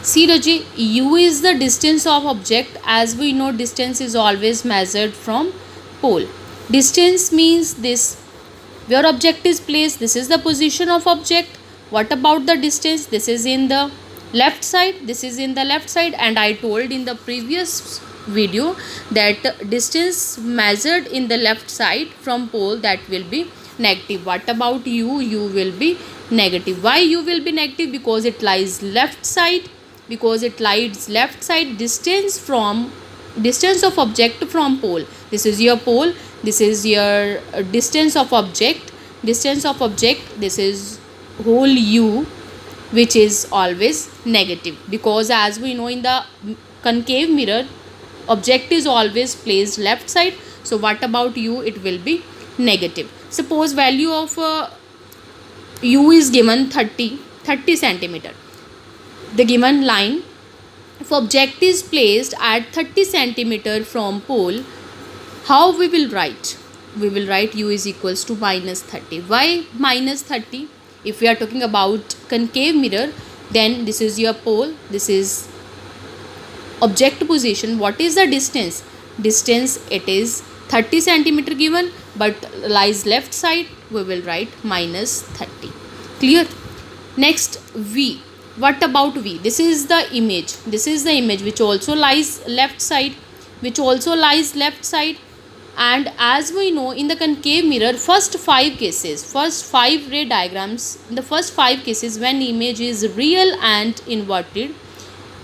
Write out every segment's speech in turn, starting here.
See Raji, u is the distance of object. As we know, distance is always measured from pole. Distance means this, where object is placed, this is the position of object. What about the distance? This is in the left side, this is in the left side, and I told in the previous video that distance measured in the left side from pole, that will be negative. What about u? U will be negative. Why u will be negative? Because it lies left side. Because it lies left side. Distance of object from pole, this is your pole, this is your distance of object. This is whole u, which is always negative, because as we know, in the concave mirror, object is always placed left side. So what about u? It will be negative. Suppose value of u is given 30 centimeter. The given line, if object is placed at 30 centimeter from pole, how we will write? We will write u is equals to minus 30. Why minus 30? If we are talking about concave mirror, then this is your pole, this is object position. What is the distance? Distance, it is 30 centimeter given, but lies left side, we will write minus 30. Clear? Next, v. What about v? This is the image. This is the image which also lies left side. And as we know, in the concave mirror, first 5 ray diagrams, in the first 5 cases, when image is real and inverted,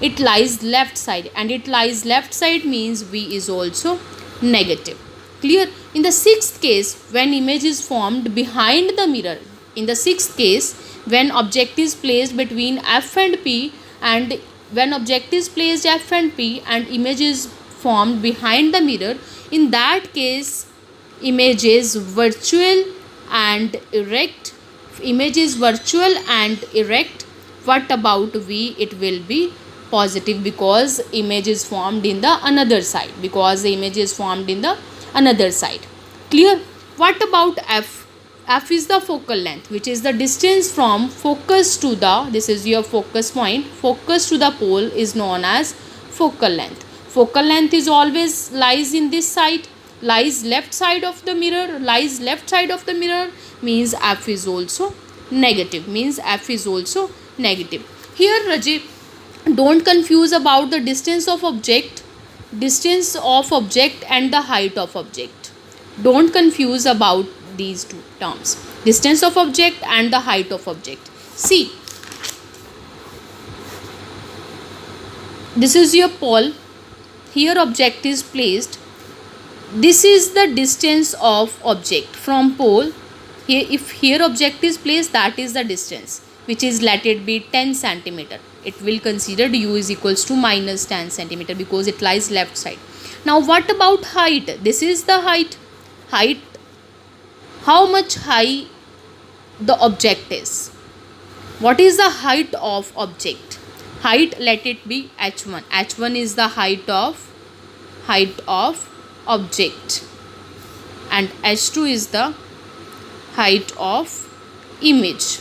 it lies left side, and it lies left side means v is also negative. Clear? In the 6th case, when image is formed behind the mirror, in the 6th case, when object is placed between f and p, and when object is placed f and p and image is formed behind the mirror, in that case image is virtual and erect. What about v? It will be positive, because image is formed in the another side. Clear? What about f? F is the focal length, which is the distance from focus to the, this is your focus point, focus to the pole is known as focal length. Focal length is always lies in this side, lies left side of the mirror, means f is also negative. Here Raji, don't confuse about the distance of object and the height of object. Don't confuse about these two terms, distance of object and the height of object. See, this is your pole, here object is placed, this is the distance of object from pole. Here, if here object is placed, that is the distance, which is, let it be 10 centimeter. It will consider u is equals to minus 10 centimeter, because it lies left side. Now what about height? This is the height. How much high the object is? What is the height of object? Height, let it be h1. h1 is the height of object, and h2 is the height of image.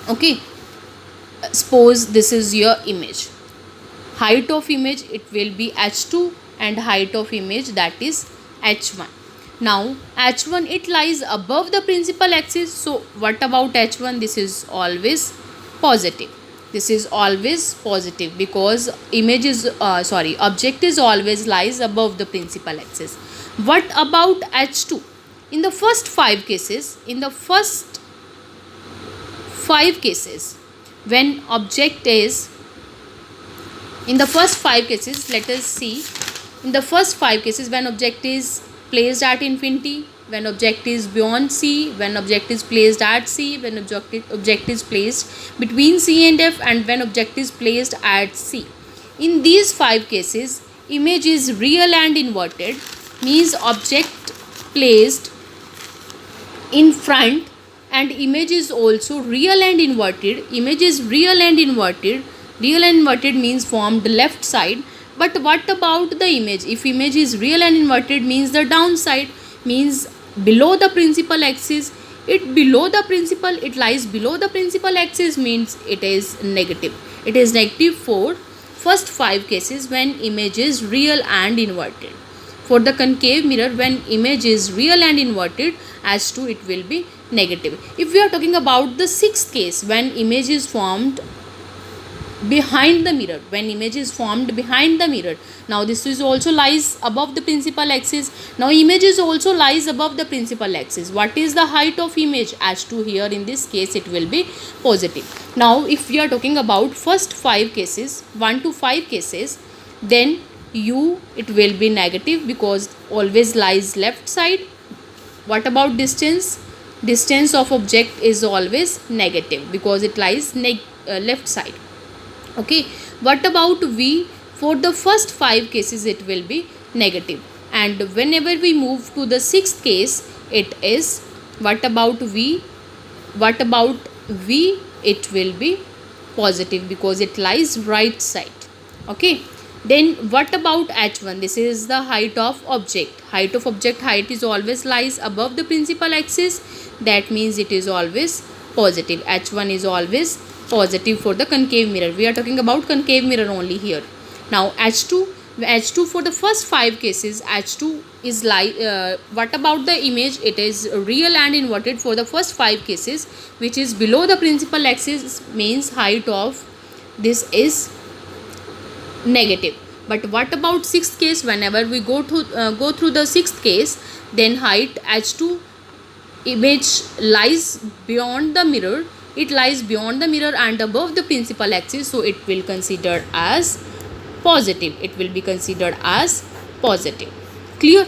Okay, suppose this is your image. Height of image, it will be h2, and height of image, that is h1. Now h1, it lies above the principal axis. So what about h1? This is always positive. Because object is always lies above the principal axis. What about h2? In the first 5 cases, when object is, in the first 5 cases, let us see. In the first 5 cases, when object is placed at infinity, when object is beyond c, when object is placed at c, when object is placed between c and f, and when object is placed at c. In these 5 cases, image is real and inverted, means object placed in front, and image is also real and inverted. Real and inverted means formed left side. But what about the image? If image is real and inverted, means the downside, means below the principal axis. It lies below the principal axis, means it is negative. It is negative for first 5 cases when image is real and inverted. For the concave mirror, when image is real and inverted, H2 it will be negative. If we are talking about the sixth case, when image is formed behind the mirror, when image is formed behind the mirror, now this is also lies above the principal axis. Now image is also lies above the principal axis. What is the height of image? H2 here in this case it will be positive. Now if we are talking about first 5 cases, 1 to 5 cases, then u it will be negative because always lies left side. What about distance? Distance of object is always negative because it lies left side. Okay, what about v? For the first 5 cases it will be negative, and whenever we move to the sixth case it is, what about v? What about v? It will be positive because it lies right side. Okay, then what about h1? This is the height of object. Height of object, height is always lies above the principal axis, that means it is always positive. H1 is always positive for the concave mirror. We are talking about concave mirror only here. Now H2 for the first 5 cases, H2 is what about the image? It is real and inverted for the first 5 cases, which is below the principal axis, means height of this is negative. But what about sixth case? Whenever we go through the sixth case, then height H2 image lies beyond the mirror. It lies beyond the mirror and above the principal axis, so it will consider as positive. It will be considered as positive. Clear?